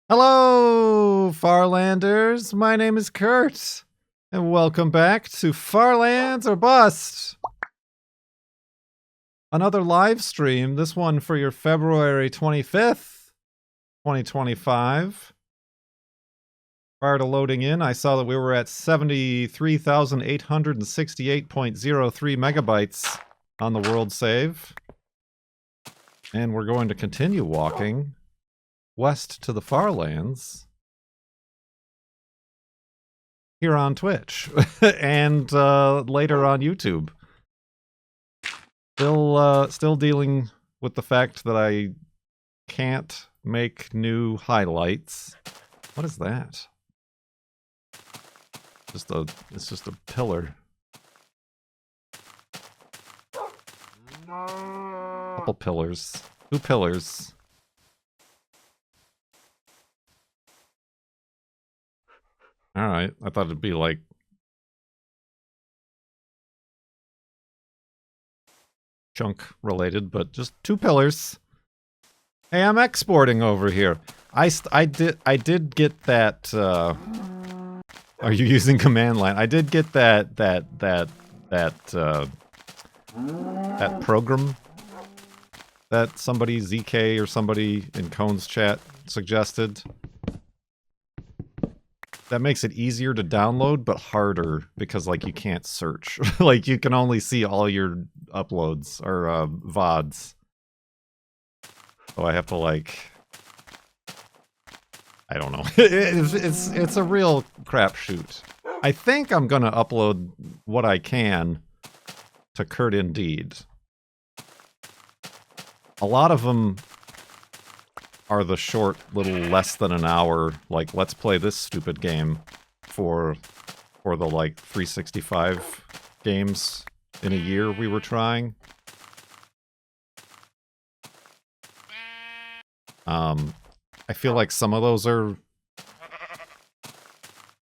Hello, Farlanders. My name is Kurt, and welcome back to Farlands or Bust. Another live stream, this one for your February 25th, 2025. Prior to loading in, I saw that we were at 73,868.03 megabytes on the world save. And we're going to continue walking west to the Farlands here on Twitch and later on YouTube. Still dealing with the fact that I can't make new highlights. What is that? It's just a pillar. Couple pillars. 2 pillars. Alright, I thought it'd be like chunk related, but just 2 pillars. Hey, I'm exporting over here. I did get that are you using command line? I did get that program that somebody, ZK or somebody in Cone's chat suggested. That makes it easier to download, but harder because, like, you can't search. Like, you can only see all your uploads or VODs. So I have to, like, I don't know. It's a real crapshoot. I think I'm gonna upload what I can to Kurt Indeed. A lot of them are the short, little less than an hour, like, let's play this stupid game for the, like, 365 games in a year we were trying. I feel like some of those are...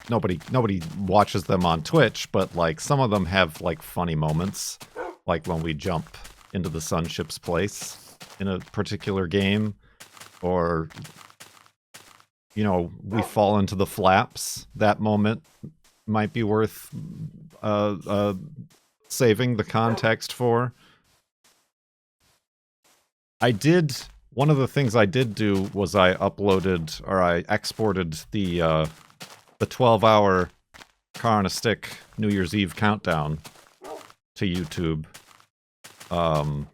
Nobody watches them on Twitch, but, like, some of them have, like, funny moments. Like when we jump into the sunship's place in a particular game. Or, you know, we fall into the flaps. That moment might be worth saving the context for. One of the things I did do was I uploaded, or I exported the 12-hour Car on a Stick New Year's Eve countdown to YouTube. But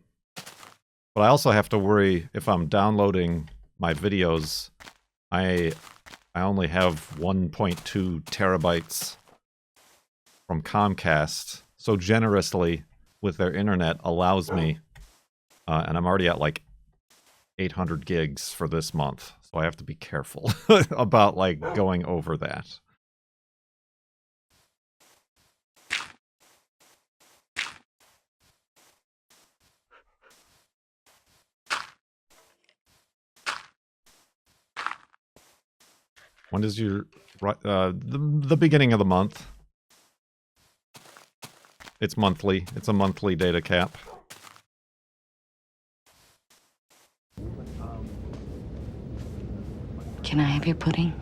I also have to worry if I'm downloading my videos, I only have 1.2 terabytes from Comcast, so generously with their internet allows me, and I'm already at like 800 gigs for this month, so I have to be careful about, like, going over that. When does your... the beginning of the month. It's monthly. It's a monthly data cap. Can I have your pudding?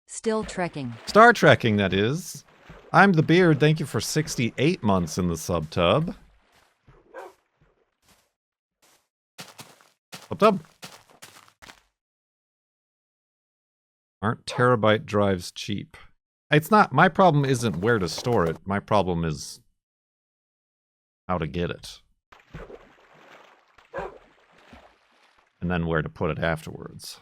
Still trekking. Star trekking, that is. I'm the Beard. Thank you for 68 months in the subtub. Subtub. Aren't terabyte drives cheap? It's not. My problem isn't where to store it. My problem is how to get it. And then where to put it afterwards.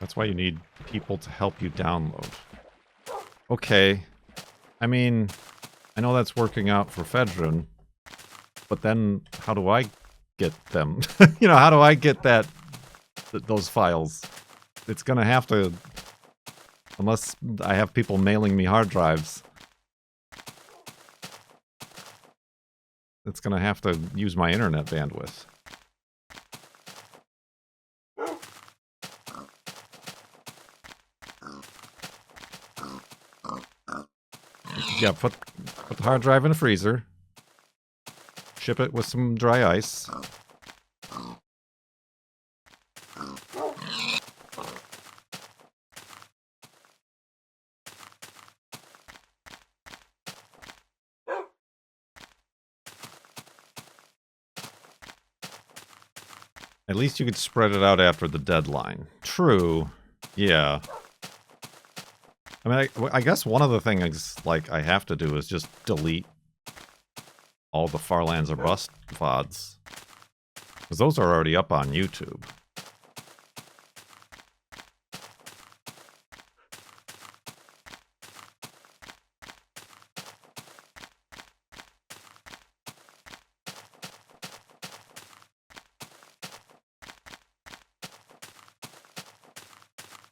That's why you need people to help you download. Okay. I mean, I know that's working out for Fedrin, but then how do I get them? You know, how do I get those files? It's gonna have to... Unless I have people mailing me hard drives. it's gonna have to use my internet bandwidth. Yeah, put the hard drive in the freezer. Ship it with some dry ice. At least you could spread it out after the deadline. True. Yeah. I mean, I guess one of the things, like, I have to do is just delete all the Farlands or Bust VODs. Because those are already up on YouTube.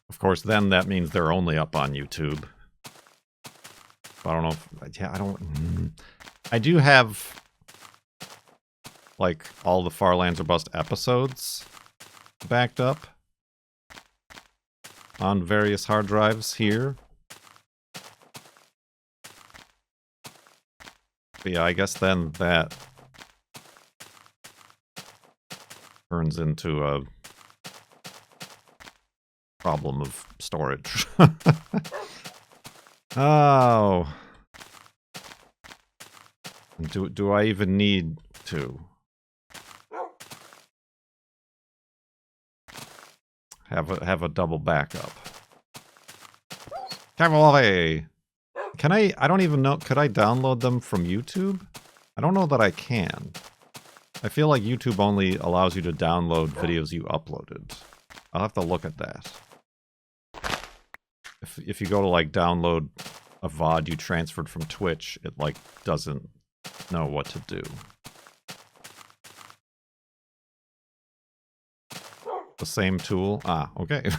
Of course, then that means they're only up on YouTube. I don't know if... Yeah, I don't... I do have, like, all the Farlands or Bust episodes backed up on various hard drives here. But yeah, I guess then that turns into a problem of storage. Oh. Do I even need to have a double backup? Cavalry. Can I don't even know, could I download them from YouTube? I don't know that I can. I feel like YouTube only allows you to download videos you uploaded. I'll have to look at that. If you go to, like, download a VOD you transferred from Twitch, it, like, doesn't know what to do. The same tool? Ah, okay.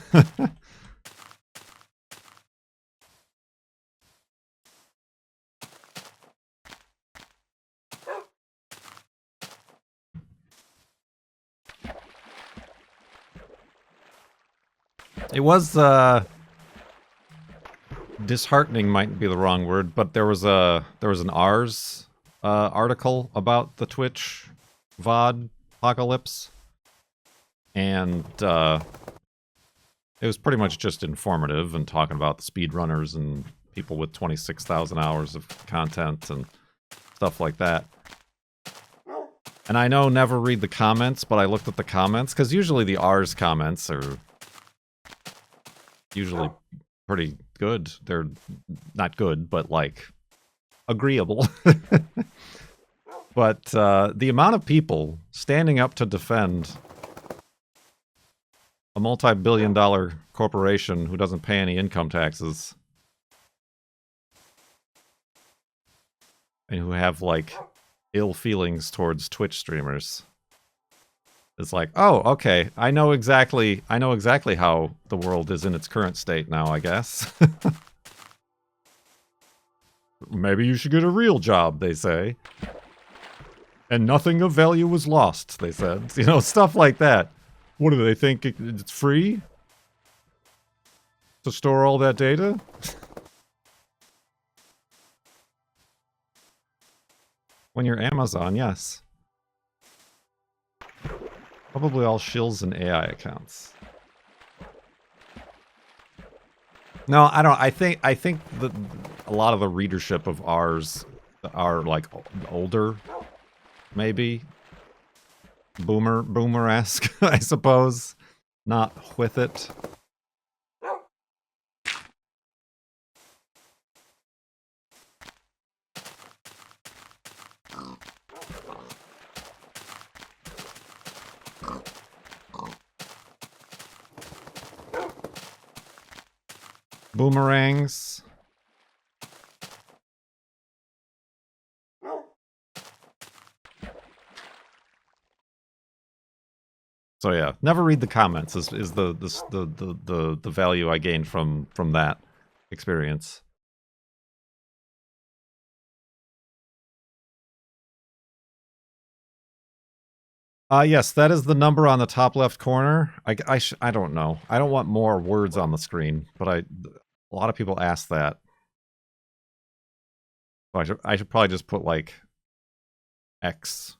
It was, disheartening might be the wrong word, but there was an Ars article about the Twitch VOD apocalypse, and it was pretty much just informative and talking about the speedrunners and people with 26,000 hours of content and stuff like that. And I know never read the comments, but I looked at the comments, because usually the Ars comments are usually pretty good. They're not good, but, like, agreeable. But the amount of people standing up to defend a multi-billion-dollar corporation who doesn't pay any income taxes and who have, like, ill feelings towards Twitch streamers. It's like, oh, okay, I know exactly how the world is in its current state now, I guess. Maybe you should get a real job, they say. And nothing of value was lost, they said. You know, stuff like that. What do they think? It's free? To store all that data? When you're Amazon, yes. Probably all shills and AI accounts. No, I don't. I think that a lot of the readership of ours are, like, older, maybe boomer-esque, I suppose. Not with it. Boomerangs. So yeah, never read the comments is the value I gained from that experience. Yes, that is the number on the top left corner. I don't know. I don't want more words on the screen, but a lot of people ask that. So I should probably just put like X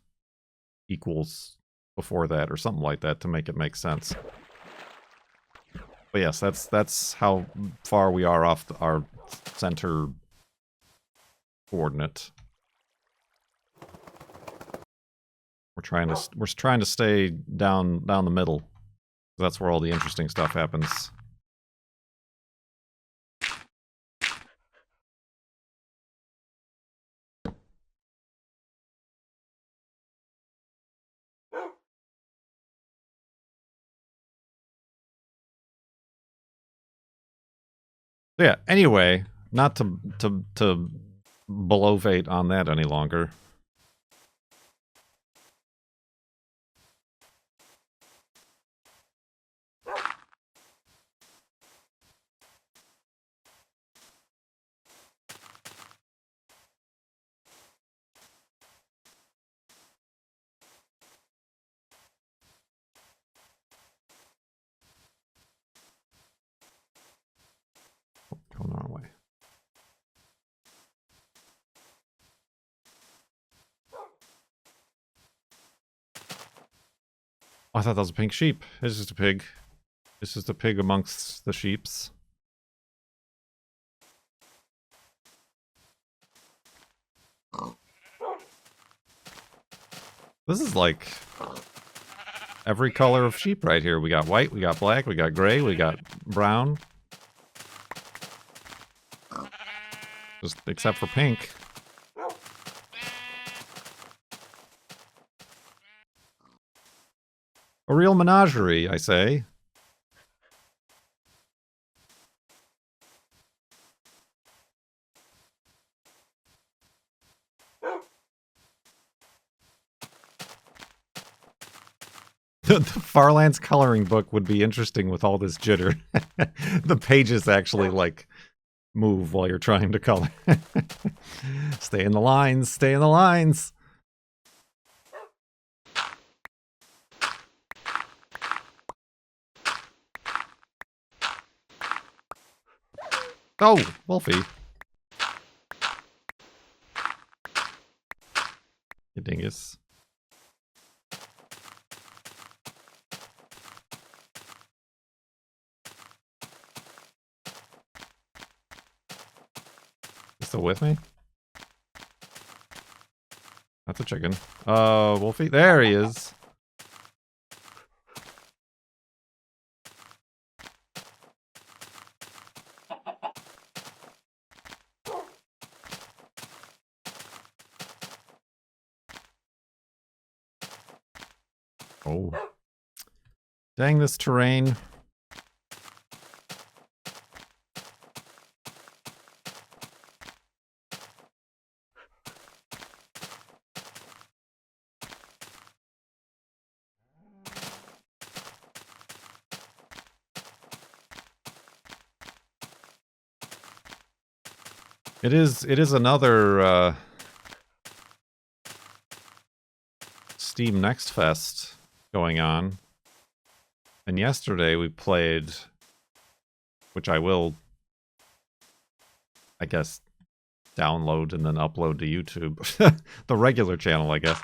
equals before that or something like that to make it make sense. But yes, that's how far we are off our center coordinate. We're trying to stay down the middle. That's where all the interesting stuff happens. So yeah, anyway, not to belovate on that any longer. Going the wrong way. Oh, I thought that was a pink sheep. It's just a pig. It's just a pig amongst the sheeps. This is like every color of sheep right here. We got white, we got black, we got gray, we got brown. Just except for pink. A real menagerie, I say. The Farlands coloring book would be interesting with all this jitter. The pages actually, like, move while you're trying to color. Stay in the lines, stay in the lines. Oh, Wolfie. You dingus. You still with me? That's a chicken. Wolfie. There he is. Oh. Dang this terrain. It is another Steam Next Fest going on. And yesterday we played, which I will, I guess, download and then upload to YouTube. The regular channel, I guess.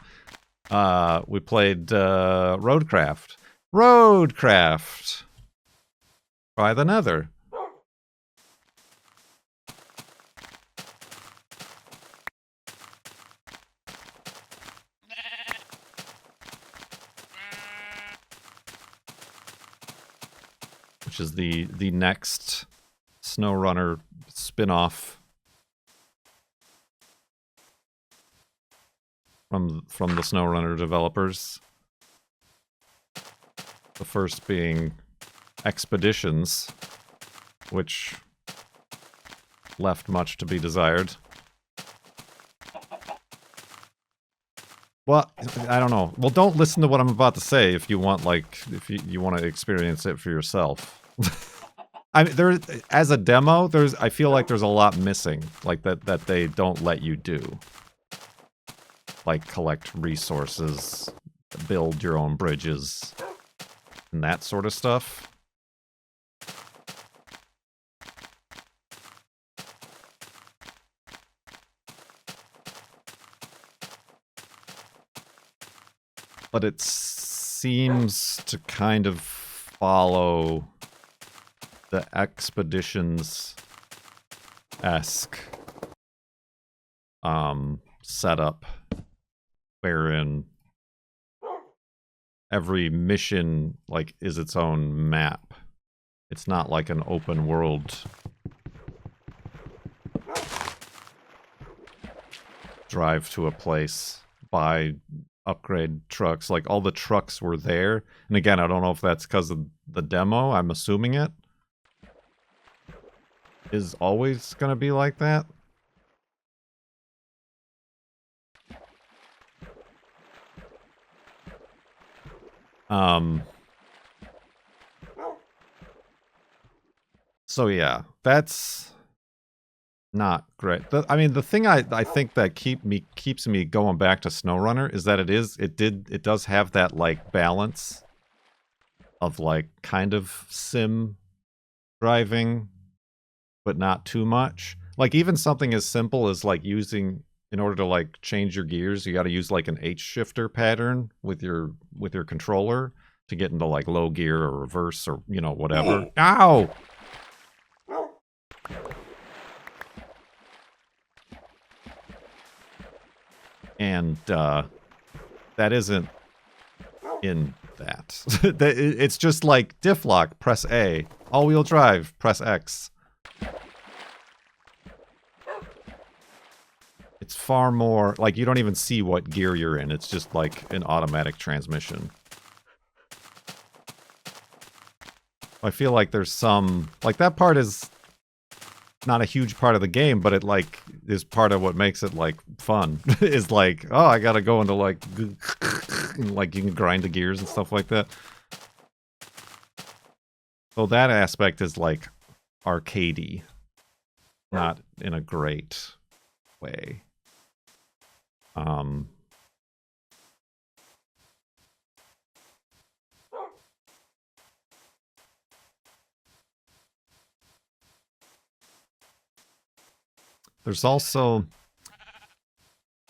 We played Roadcraft. Roadcraft! By the Nether. Which is the next SnowRunner spin-off from the SnowRunner developers. The first being Expeditions, which left much to be desired. Well, I don't know. Well, don't listen to what I'm about to say if you want, like, if you want to experience it for yourself. I mean, there, as a demo, I feel like there's a lot missing, like that they don't let you do. Like collect resources, build your own bridges and that sort of stuff. But it seems to kind of follow the Expeditions-esque setup, wherein every mission like is its own map. It's not like an open world drive to a place, buy, upgrade trucks. Like, all the trucks were there. And again, I don't know if that's because of the demo. I'm assuming it is always going to be like that. So yeah, that's not great. I mean, the thing I think that keeps me going back to SnowRunner is that it does have that like balance of like kind of sim driving, but not too much. Like, even something as simple as like using, in order to like change your gears, you got to use like an H shifter pattern with your controller to get into like low gear or reverse or, you know, whatever. Ow! And that isn't in that. It's just like diff lock, press A. All-wheel drive, press X. It's far more, like, you don't even see what gear you're in. It's just like an automatic transmission. I feel like there's some, like, that part is not a huge part of the game, but it like is part of what makes it like fun. Is like, oh, I gotta go into like and, like, you can grind the gears and stuff like that. So that aspect is like arcadey, not in a great way. There's also,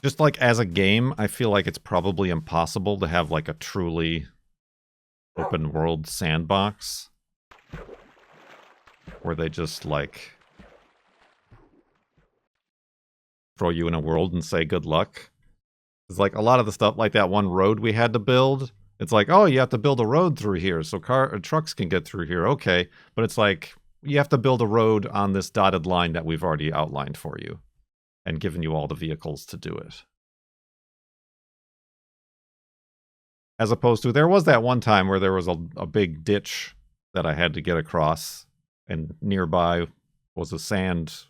just like as a game, I feel like it's probably impossible to have like a truly open world sandbox where they just like throw you in a world and say good luck. It's like a lot of the stuff, like that one road we had to build. It's like, oh, you have to build a road through here so trucks can get through here. Okay, but it's like, you have to build a road on this dotted line that we've already outlined for you and given you all the vehicles to do it. As opposed to, there was that one time where there was a big ditch that I had to get across, and nearby was a sand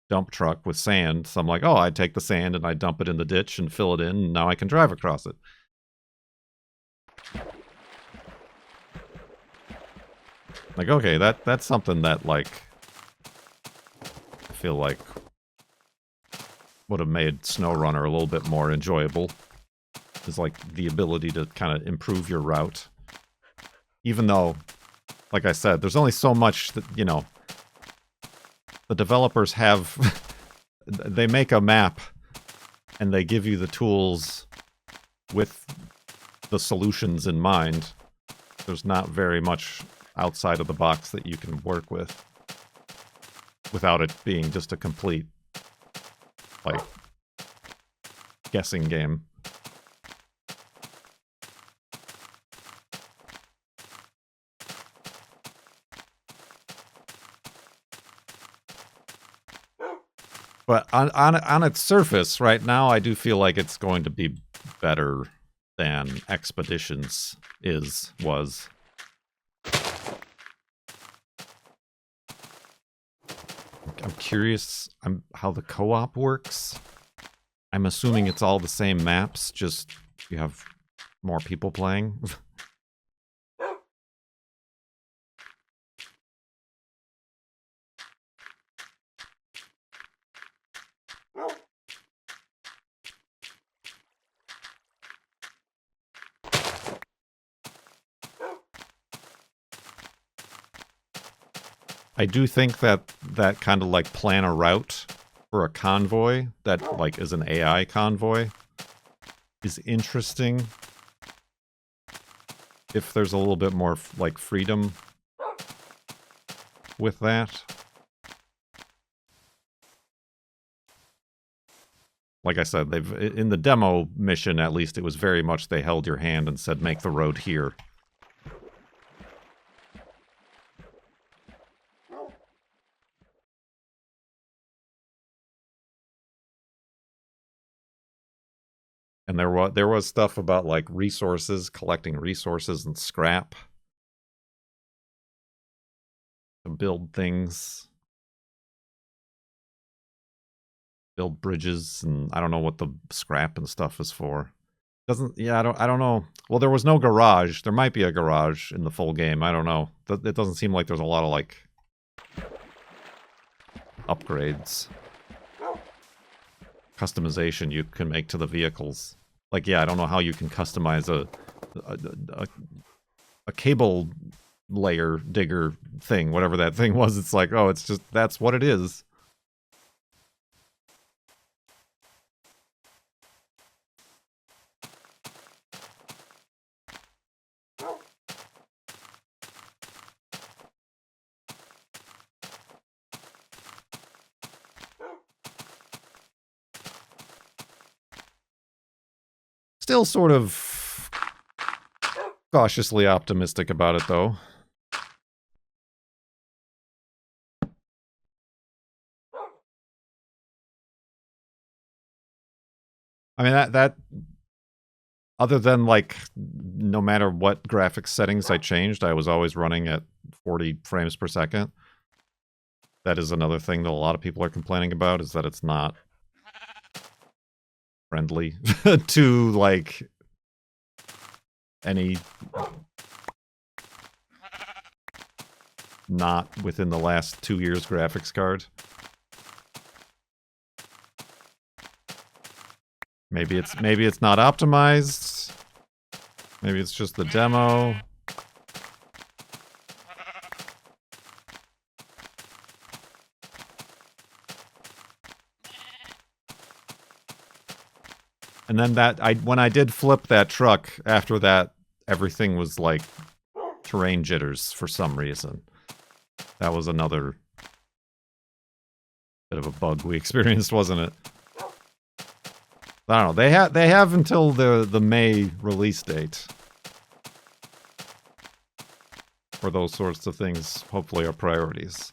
dump truck with sand. So I'm like, oh, I take the sand and I dump it in the ditch and fill it in, and now I can drive across it. Like, okay, that's something that, like, I feel like would have made SnowRunner a little bit more enjoyable. Is like the ability to kind of improve your route. Even though, like I said, there's only so much that, you know, the developers have. They make a map and they give you the tools with the solutions in mind. There's not very much outside of the box that you can work with without it being just a complete, like, guessing game. But on its surface, right now, I do feel like it's going to be better than Expeditions was. I'm curious how the co-op works. I'm assuming it's all the same maps, just you have more people playing. I do think that that kind of like plan a route for a convoy that like is an AI convoy is interesting. If there's a little bit more like freedom with that. Like I said, they've in the demo mission at least it was very much they held your hand and said make the road here. And there was stuff about like resources, collecting resources and scrap to build things, build bridges, and I don't know what the scrap and stuff is for. I don't know. Well, there was no garage. There might be a garage in the full game. I don't know. It doesn't seem like there's a lot of like upgrades, customization you can make to the vehicles. Like, yeah, I don't know how you can customize a cable layer digger thing, whatever that thing was. It's like, oh, it's just, that's what it is. Still sort of cautiously optimistic about it, though. I mean, that other than, like, no matter what graphics settings I changed, I was always running at 40 frames per second. That is another thing that a lot of people are complaining about, is that it's not friendly to, like, any not within the last 2 years graphics card. Maybe it's not optimized. Maybe it's just the demo. And then when I did flip that truck, after that, everything was like terrain jitters for some reason. That was another bit of a bug we experienced, wasn't it? I don't know. They have until the May release date for those sorts of things. Hopefully, are priorities.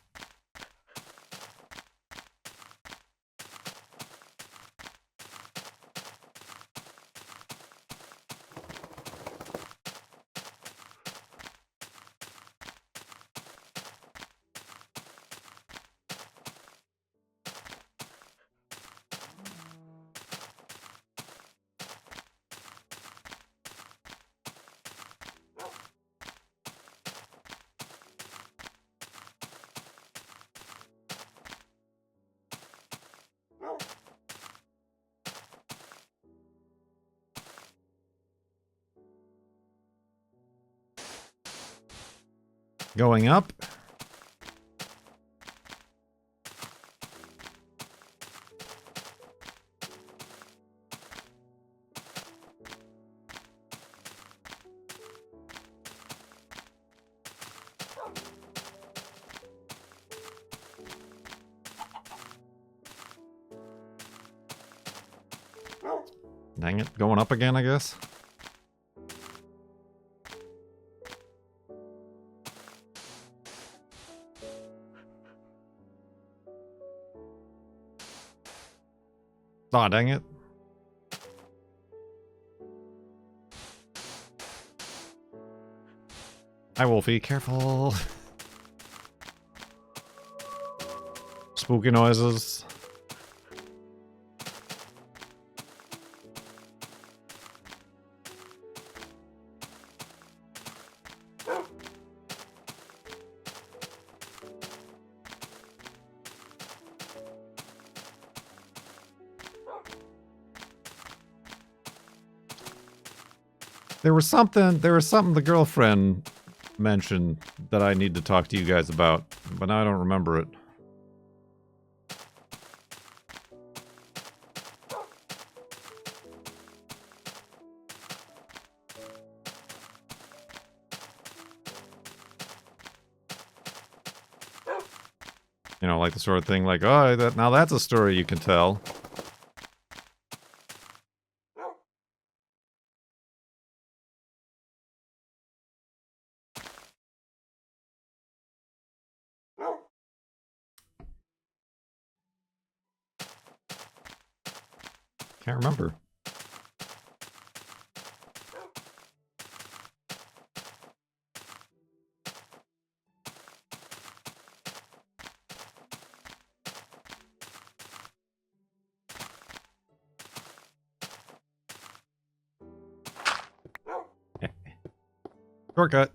Going up. Dang it, going up again, I guess. Aw, dang it. Hi, Wolfie. Careful. Spooky noises. There was something the girlfriend mentioned that I need to talk to you guys about but now I don't remember it. You know, like the sort of thing like, oh, now that's a story you can tell. Can't remember. Shortcut.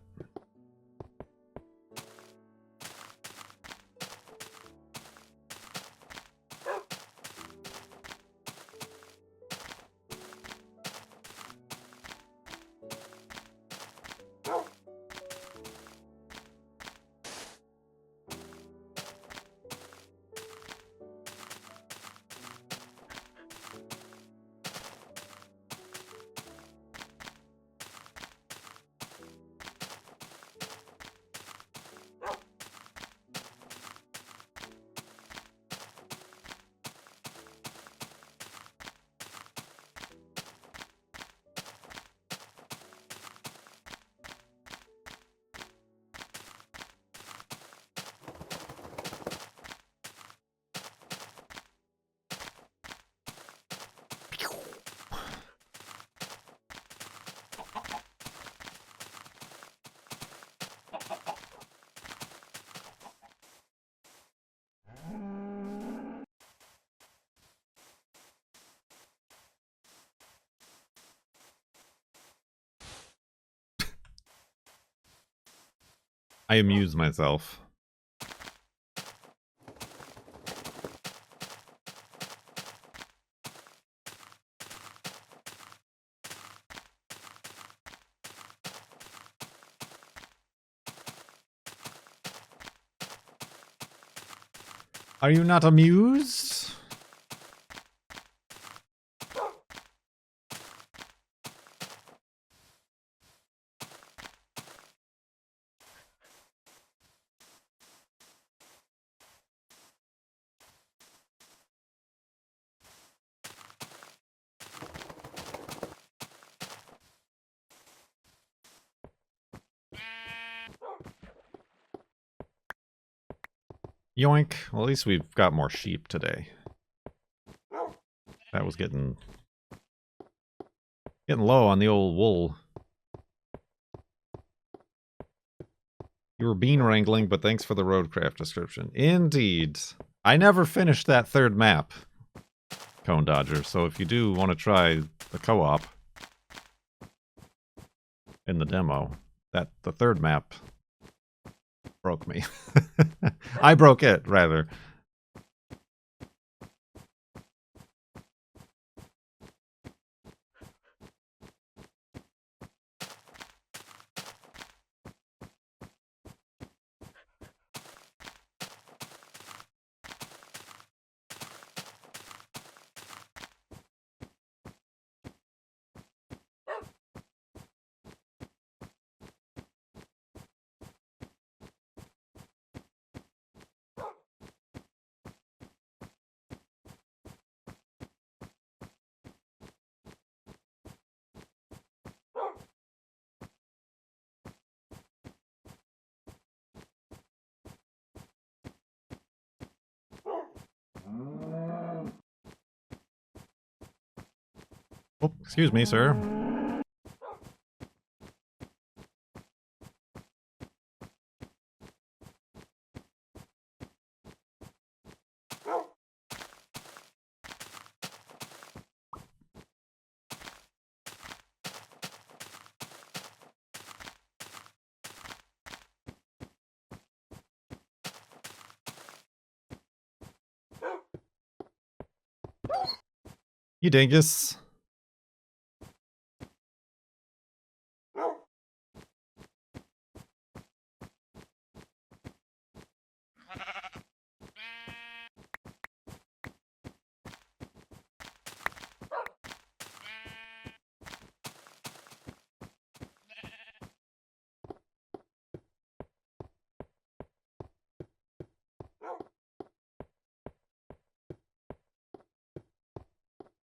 I amuse myself. Are you not amused? Yoink. Well, at least we've got more sheep today. That was getting low on the old wool. You were bean wrangling, but thanks for the Roadcraft description. Indeed. I never finished that third map, Cone Dodger, so if you do want to try the co-op in the demo, the third map broke me. I broke it, rather. Oh, excuse me, sir. You dingus.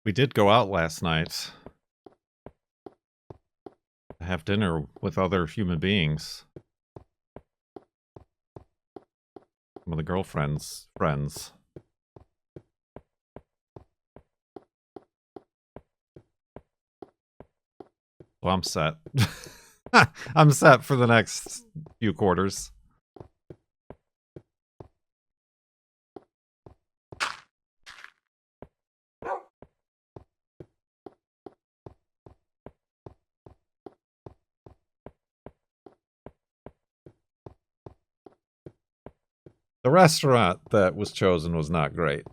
We did go out last night to have dinner with other human beings. Some of the girlfriend's friends. Well, I'm set. I'm set for the next few quarters. The restaurant that was chosen was not great.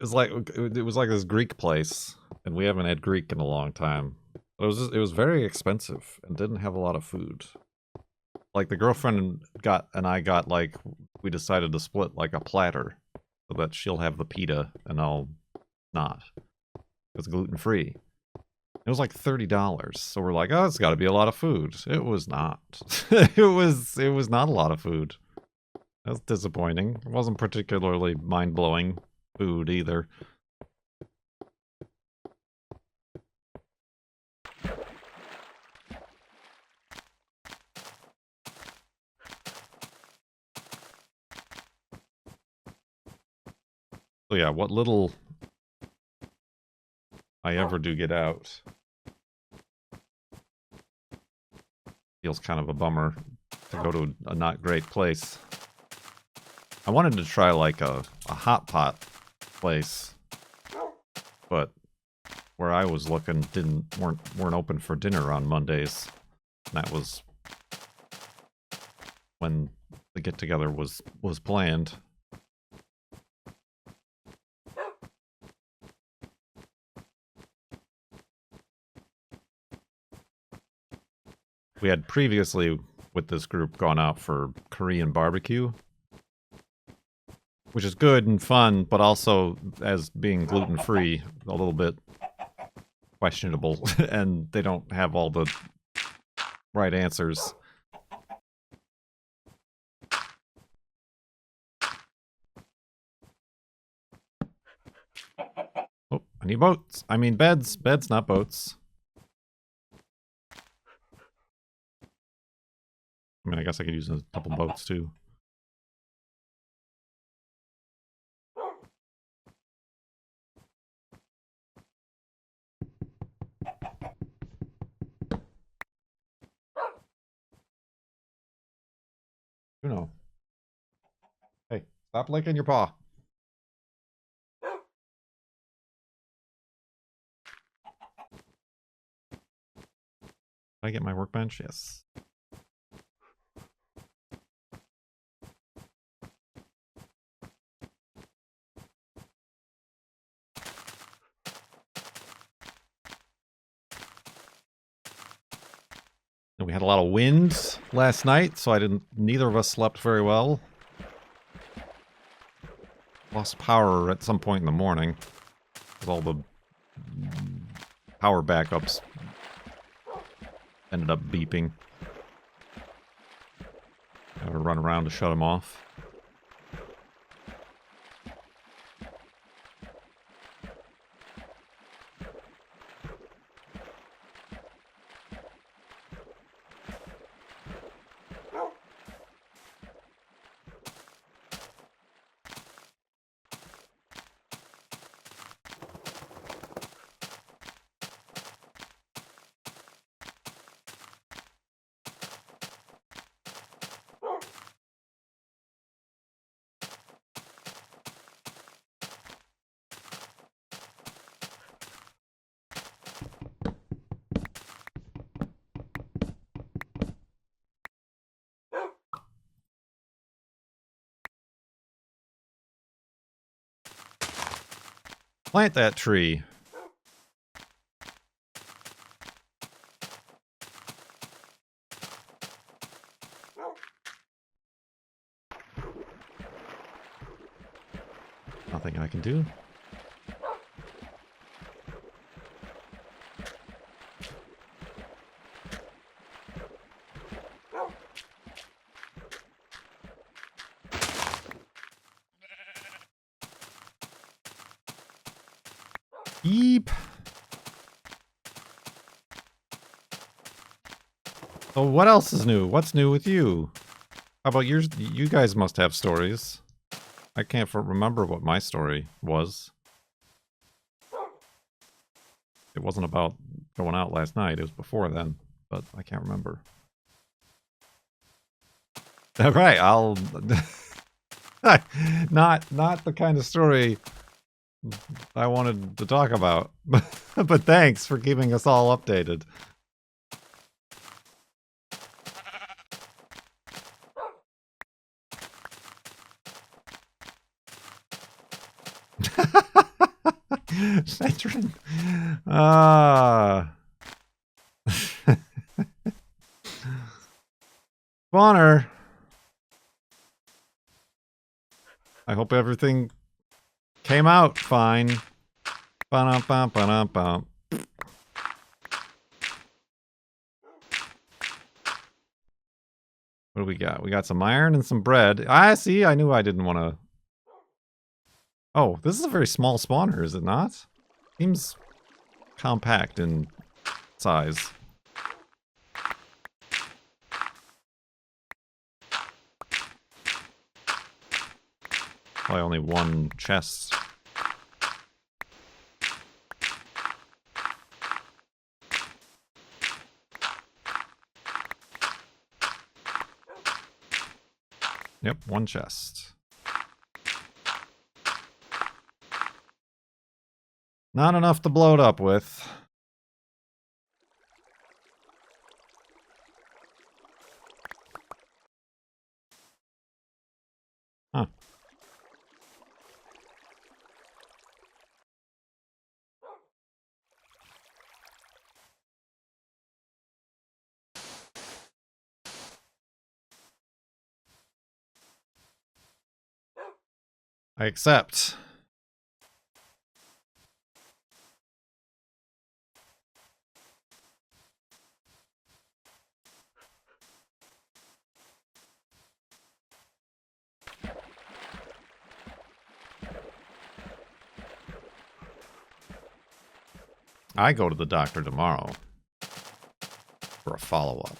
It was like this Greek place, and we haven't had Greek in a long time. It was very expensive and didn't have a lot of food. Like the girlfriend and I got like we decided to split like a platter so that she'll have the pita and I'll not. It's gluten free. It was like $30, so we're like, oh, it's got to be a lot of food. It was not. it was not a lot of food. That's disappointing. It wasn't particularly mind-blowing food either. So yeah, what little I ever do get out feels kind of a bummer to go to a not great place. I wanted to try like a hot pot place, but where I was looking weren't open for dinner on Mondays. And that was when the get together was planned. We had previously with this group gone out for Korean barbecue, which is good and fun, but also as being gluten-free, a little bit questionable, and they don't have all the right answers. Oh, I need boats. I mean beds. Beds, not boats. I mean, I guess I could use a couple boats, too. You know. Hey, stop licking your paw. Did I get my workbench? Yes. And we had a lot of wind last night, so neither of us slept very well. Lost power at some point in the morning with all the power backups ended up beeping. Had to run around to shut them off. Plant that tree. Nothing I can do. Yeep. Oh, what else is new? What's new with you? How about yours? You guys must have stories. I can't remember what my story was. It wasn't about going out last night. It was before then, but I can't remember. All right, I'll... not the kind of story I wanted to talk about. But thanks for keeping us all updated. Veteran. Spawner. I hope everything came out fine. Ba-dum-bum, ba-dum-bum. What do we got? We got some iron and some bread. I see. I knew I didn't want to... Oh, this is a very small spawner, is it not? Seems compact in size. Probably only one chest. Yep, one chest. Not enough to blow it up with. Huh. I accept. I go to the doctor tomorrow for a follow-up.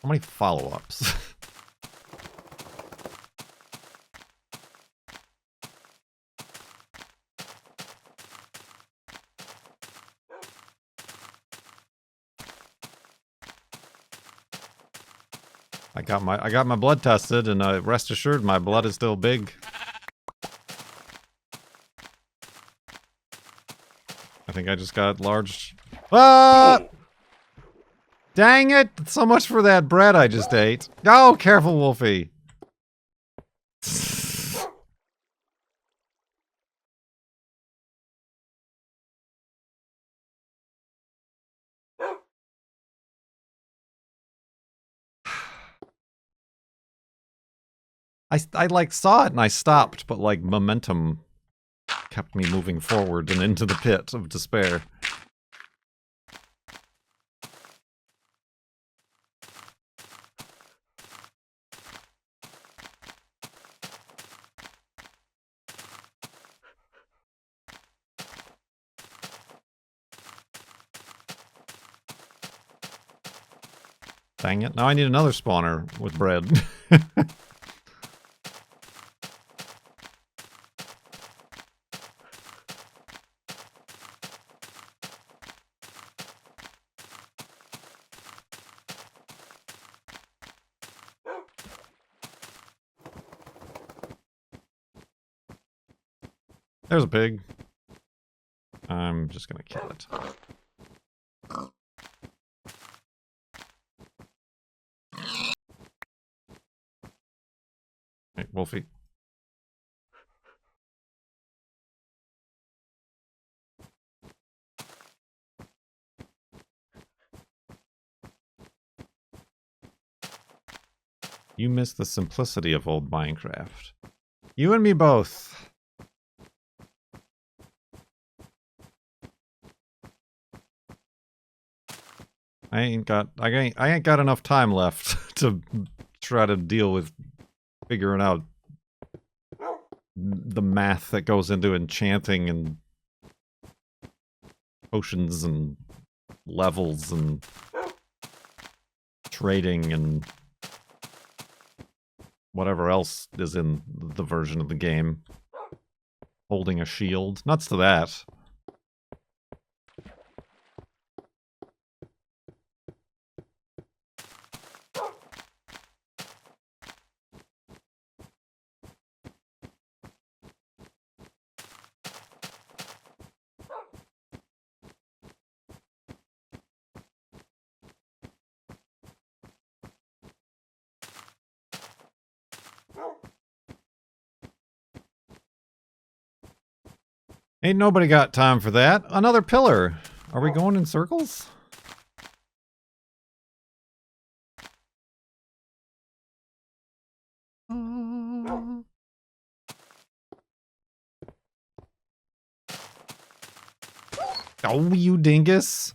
How many follow-ups? I got my blood tested, and rest assured, my blood is still big. I think I just got large. Ah! Dang it! So much for that bread I just ate. Oh, careful, Wolfie. I like saw it and I stopped, but like momentum kept me moving forward and into the pit of despair. Dang it. Now I need another spawner with bread. There's a pig. I'm just gonna kill it. Hey, Wolfie. You miss the simplicity of old Minecraft. You and me both. I ain't got enough time left to try to deal with figuring out the math that goes into enchanting and potions and levels and trading and whatever else is in the version of the game. Holding a shield. Nuts to that. Ain't nobody got time for that. Another pillar. Are we going in circles? Oh, you dingus.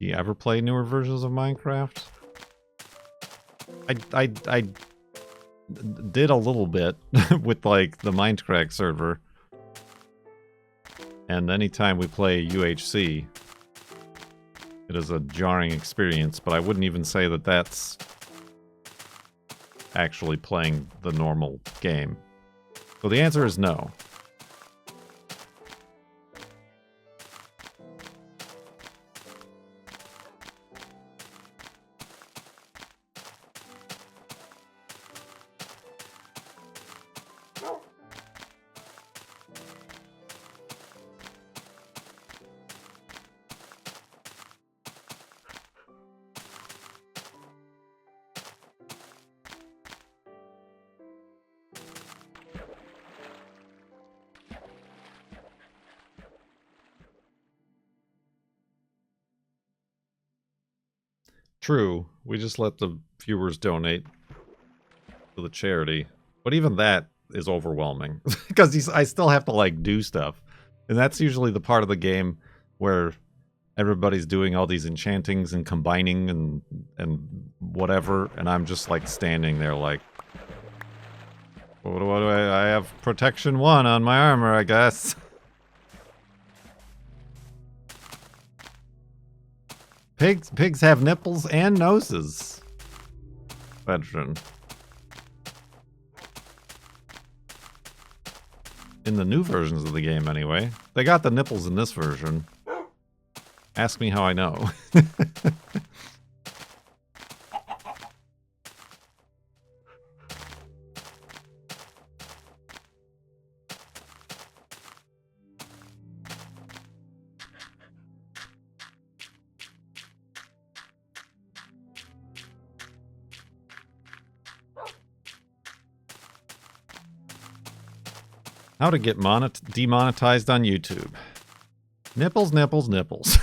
Do you ever play newer versions of Minecraft? I did a little bit with like the Minecraft server. And anytime we play UHC, it is a jarring experience, but I wouldn't even say that that's actually playing the normal game. So the answer is no. True, we just let the viewers donate to the charity. But even that is overwhelming. Because I still have to, like, do stuff. And that's usually the part of the game where everybody's doing all these enchantings and combining and whatever. And I'm just, like, standing there like... What do I have protection 1 on my armor, I guess. Pigs have nipples and noses. Veteran. In the new versions of the game, anyway. They got the nipples in this version. Ask me how I know. How to get demonetized on YouTube. Nipples, nipples, nipples.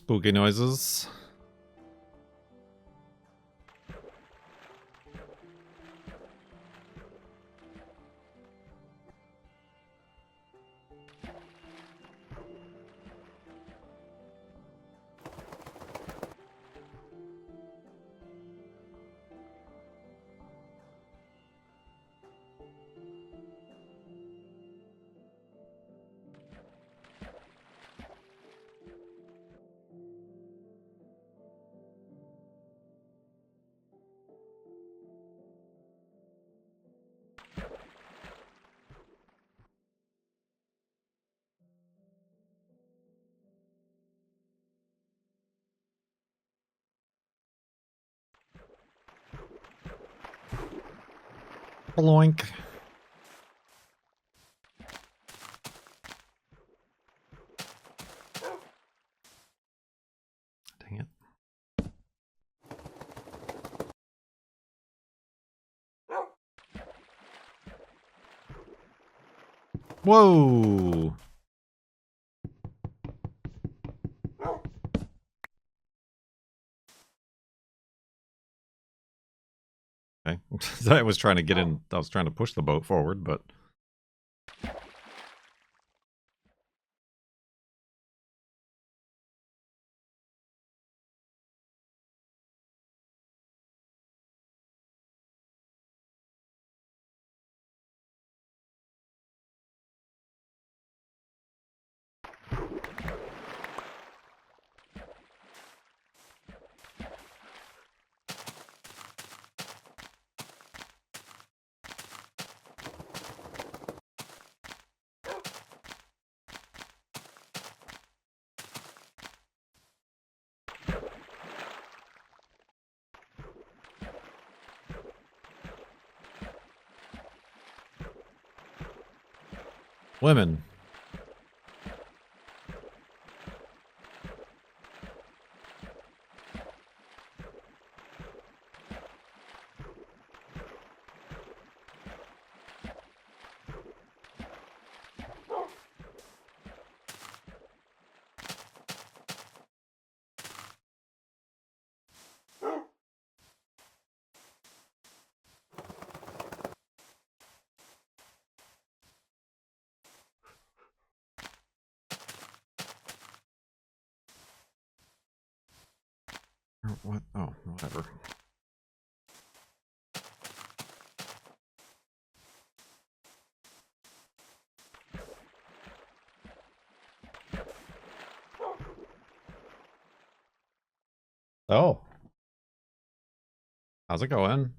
Spooky noises. Bloink. Dang it. Whoa! Okay. I was trying to get in. I was trying to push the boat forward, but... Women. What? Oh, whatever. Oh. How's it going?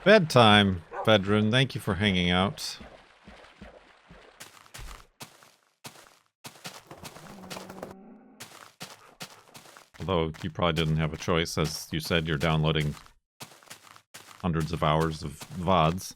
Bedtime, Vedran. Thank you for hanging out. Although you probably didn't have a choice, as you said, you're downloading hundreds of hours of VODs.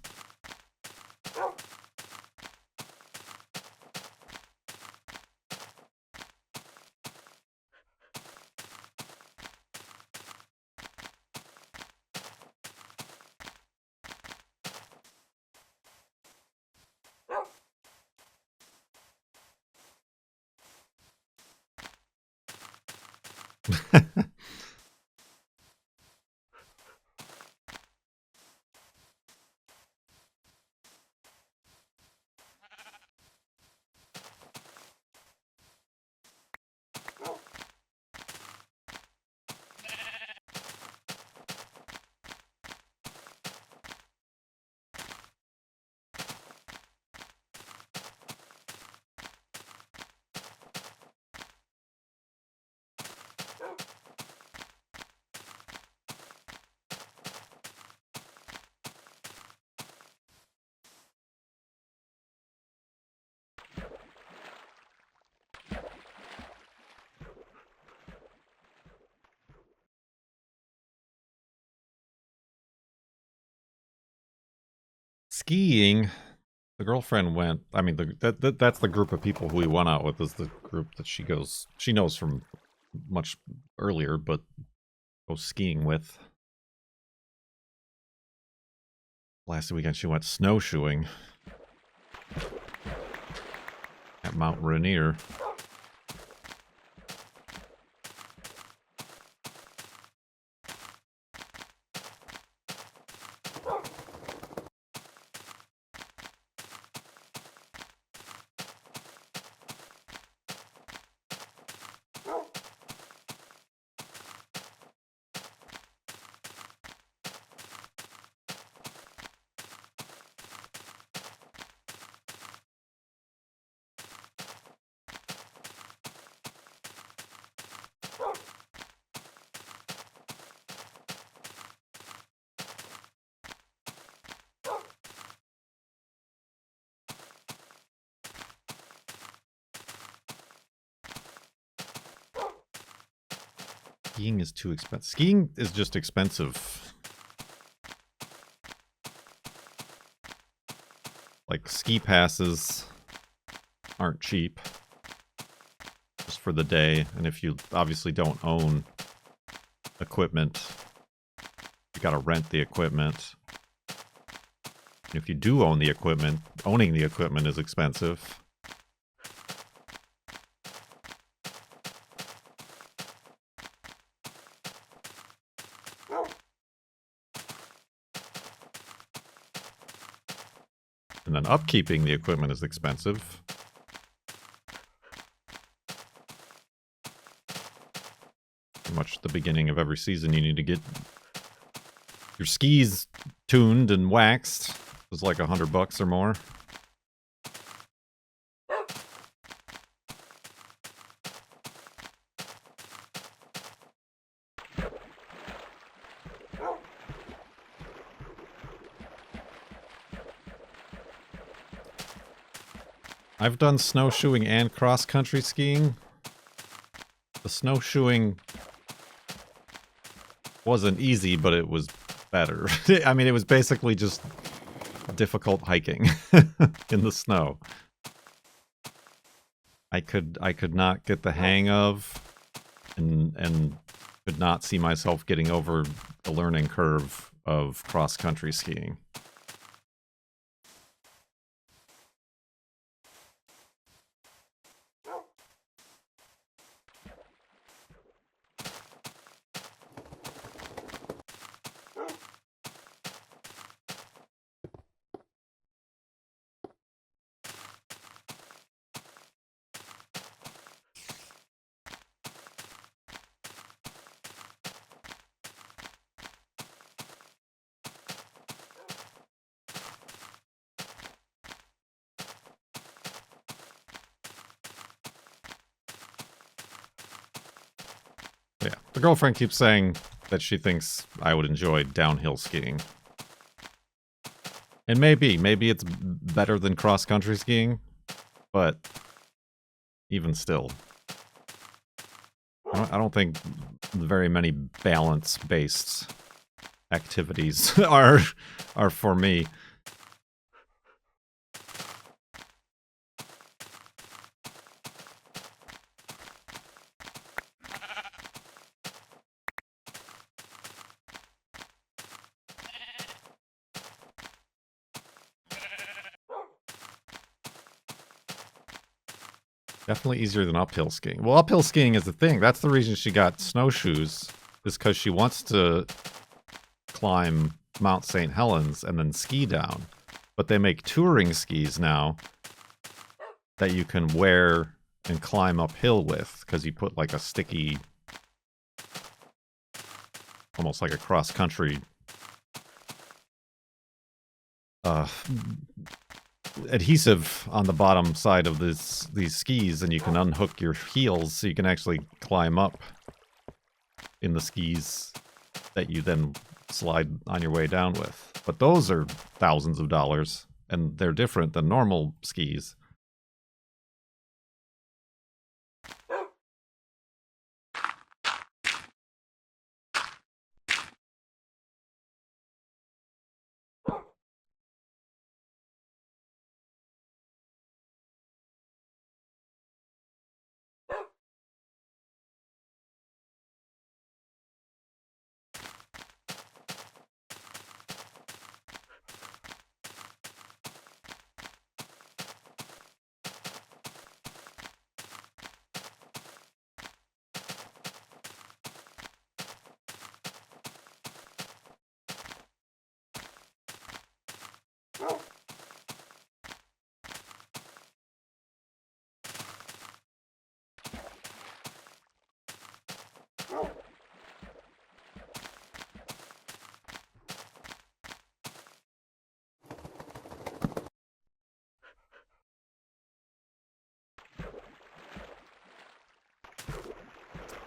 Skiing. The girlfriend went. I mean, that's the group of people who we went out with. Is the group that she knows from much earlier, but goes skiing with. Last weekend she went snowshoeing at Mount Rainier. Skiing is too expensive. Skiing is just expensive. Like, ski passes aren't cheap. Just for the day. And if you obviously don't own equipment, you gotta rent the equipment. And if you do own the equipment, owning the equipment is expensive. And then upkeeping the equipment is expensive. Pretty much at the beginning of every season, you need to get your skis tuned and waxed. It was like $100 or more. I've done snowshoeing and cross-country skiing. The snowshoeing wasn't easy, but it was better. I mean, it was basically just difficult hiking in the snow. I could not get the hang of and could not see myself getting over the learning curve of cross-country skiing. Yeah, the girlfriend keeps saying that she thinks I would enjoy downhill skiing. And maybe it's better than cross-country skiing, but even still. I don't think very many balance-based activities are for me. Definitely easier than uphill skiing. Well, uphill skiing is the thing. That's the reason she got snowshoes, is because she wants to climb Mount St. Helens and then ski down. But they make touring skis now that you can wear and climb uphill with, because you put like a sticky, almost like a cross-country adhesive on the bottom side of these skis, and you can unhook your heels so you can actually climb up in the skis that you then slide on your way down with. But those are thousands of dollars, and they're different than normal skis.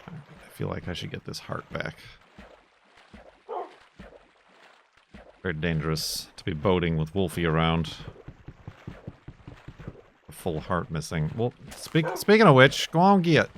I feel like I should get this heart back. Very dangerous to be boating with Wolfie around. A full heart missing. Well, speaking of which, go on get.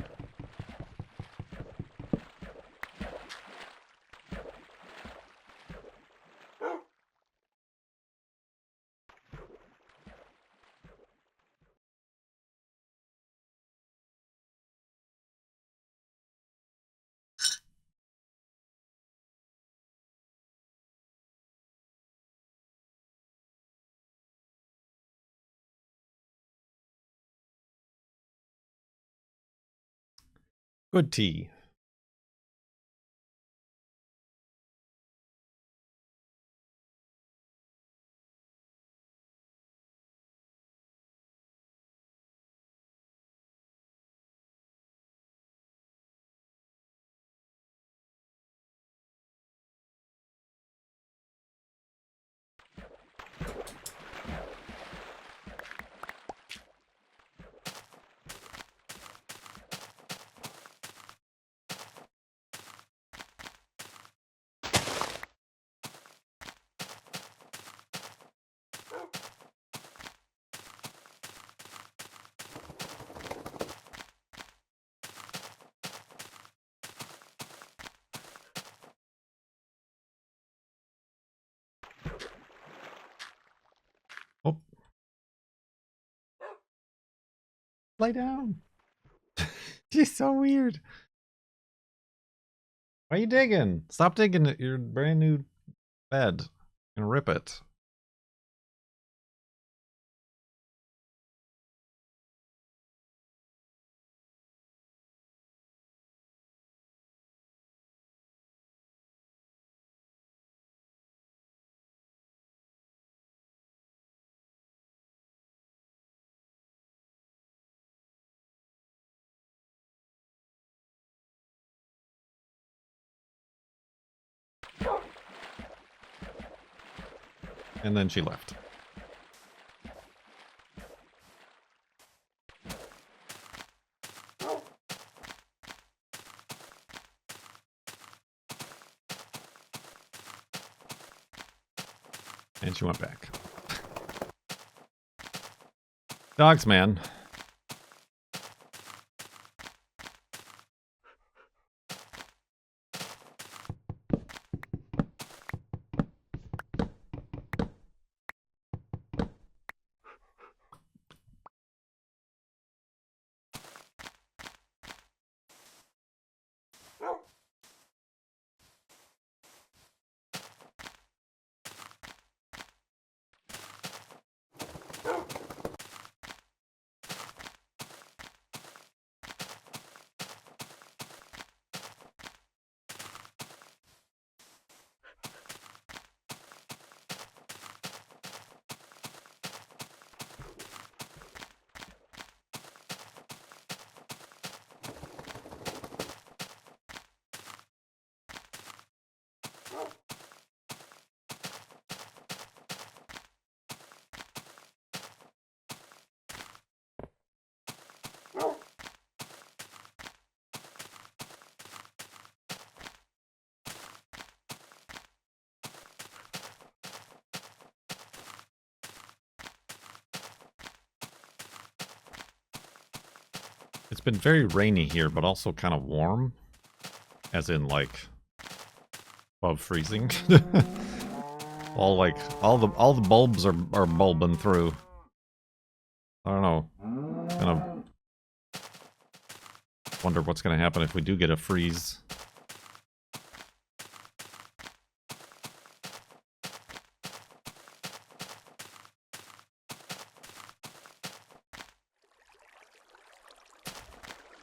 Good tea. Oh. Lay down. She's so weird. Why are you digging? Stop digging at your brand new bed. And rip it. And then she left. And she went back. Dogs, man. It's been very rainy here, but also kind of warm. As in, like, above freezing. all the bulbs are bulbing through. I don't know. Kind of wonder what's going to happen if we do get a freeze.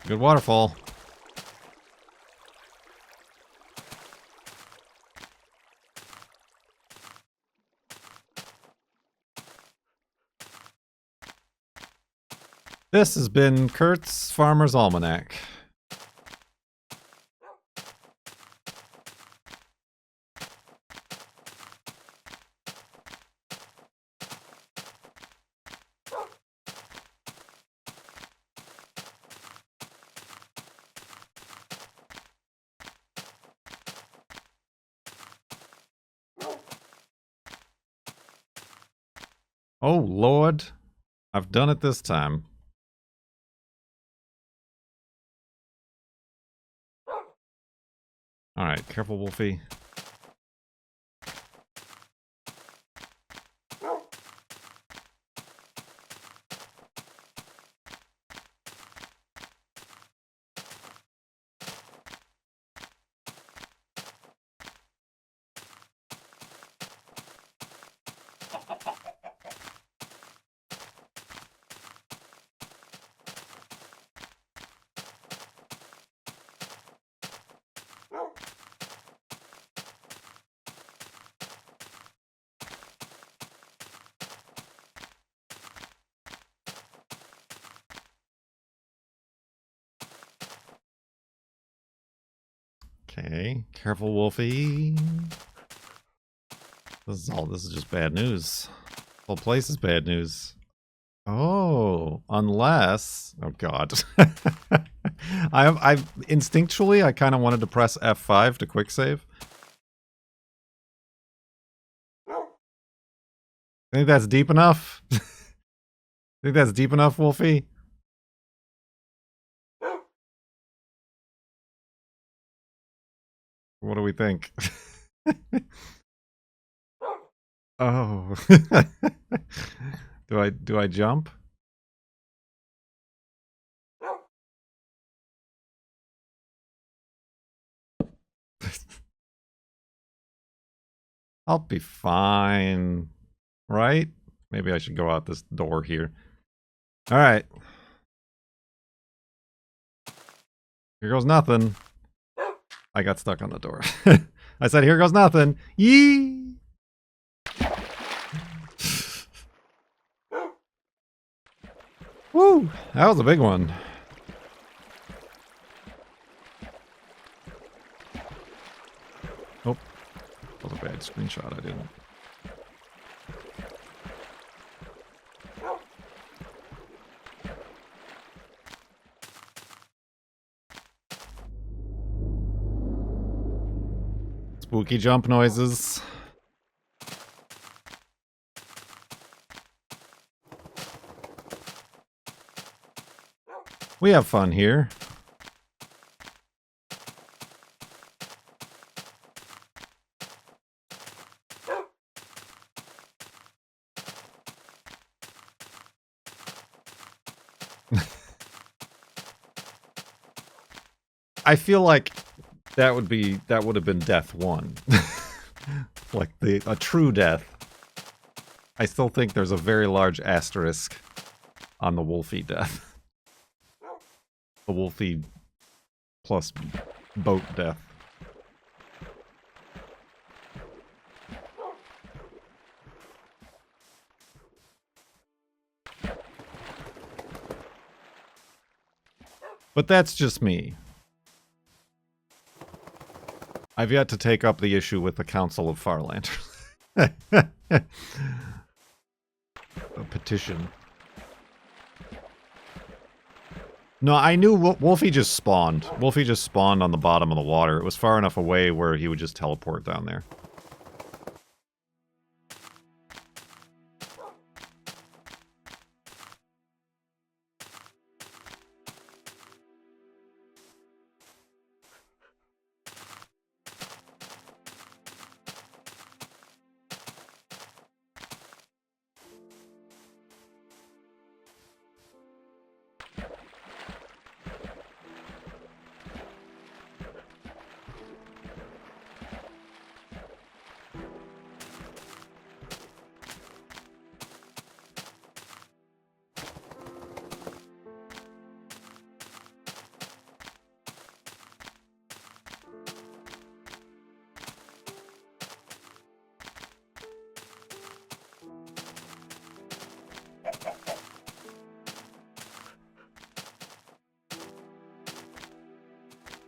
Good waterfall. This has been Kurt's Farmer's Almanac. Oh, Lord. I've done it this time. Alright, careful, Wolfie. Okay, careful, Wolfie. This is just bad news. The whole place is bad news. Oh, unless... Oh, God. I instinctually, I kind of wanted to press F5 to quick save. Think that's deep enough? Think that's deep enough, Wolfie? What do we think? Oh. Do I jump? I'll be fine. Right? Maybe I should go out this door here. All right. Here goes nothing. I got stuck on the door. I said, here goes nothing. Yee! Woo! That was a big one. Oh. That was a bad screenshot. I didn't. Spooky jump noises. We have fun here. I feel like that would have been death 1. Like a true death. I still think there's a very large asterisk on the Wolfie death. The Wolfie plus boat death. But that's just me. I've yet to take up the issue with the Council of Farland. A petition. No, I knew Wolfie just spawned. Wolfie just spawned on the bottom of the water. It was far enough away where he would just teleport down there.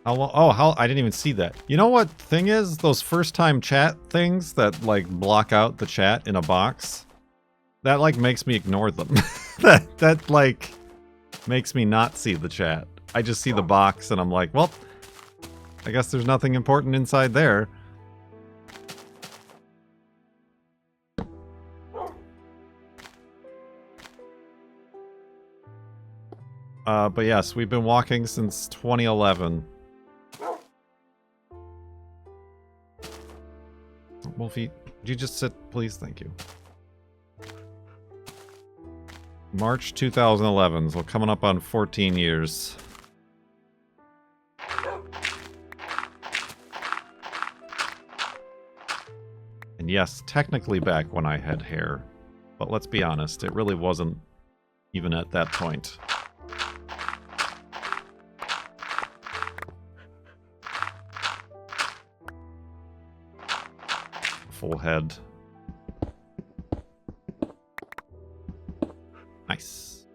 How I didn't even see that. You know what thing is? Those first time chat things that like block out the chat in a box? That like makes me ignore them. that like makes me not see the chat. I just see the box and I'm like, well, I guess there's nothing important inside there. But yes, we've been walking since 2011. Wolfie, could you just sit, please? Thank you. March 2011, so coming up on 14 years. And yes, technically back when I had hair. But let's be honest, it really wasn't even at that point. Full head. Nice.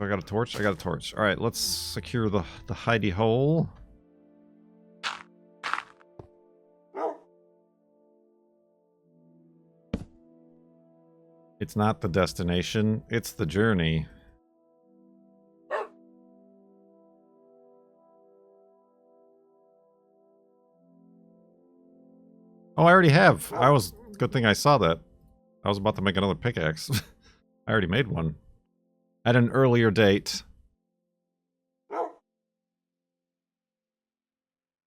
I got a torch? I got a torch. Alright, let's secure the hidey hole. It's not the destination, it's the journey. Oh, I already have. Good thing I saw that. I was about to make another pickaxe. I already made one. At an earlier date.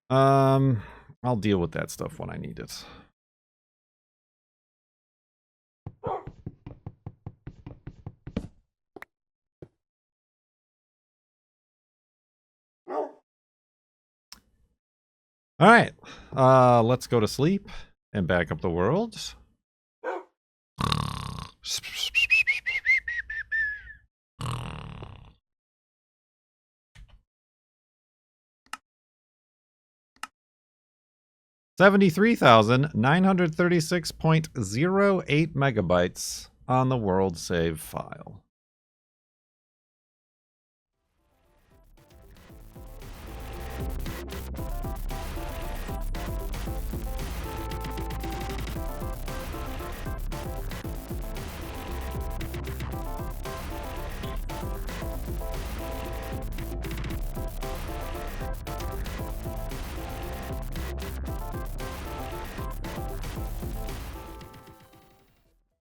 I'll deal with that stuff when I need it. Alright, let's go to sleep and back up the world. $73,936.08 megabytes on the world save file.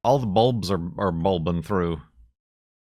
All the bulbs are bulbing through.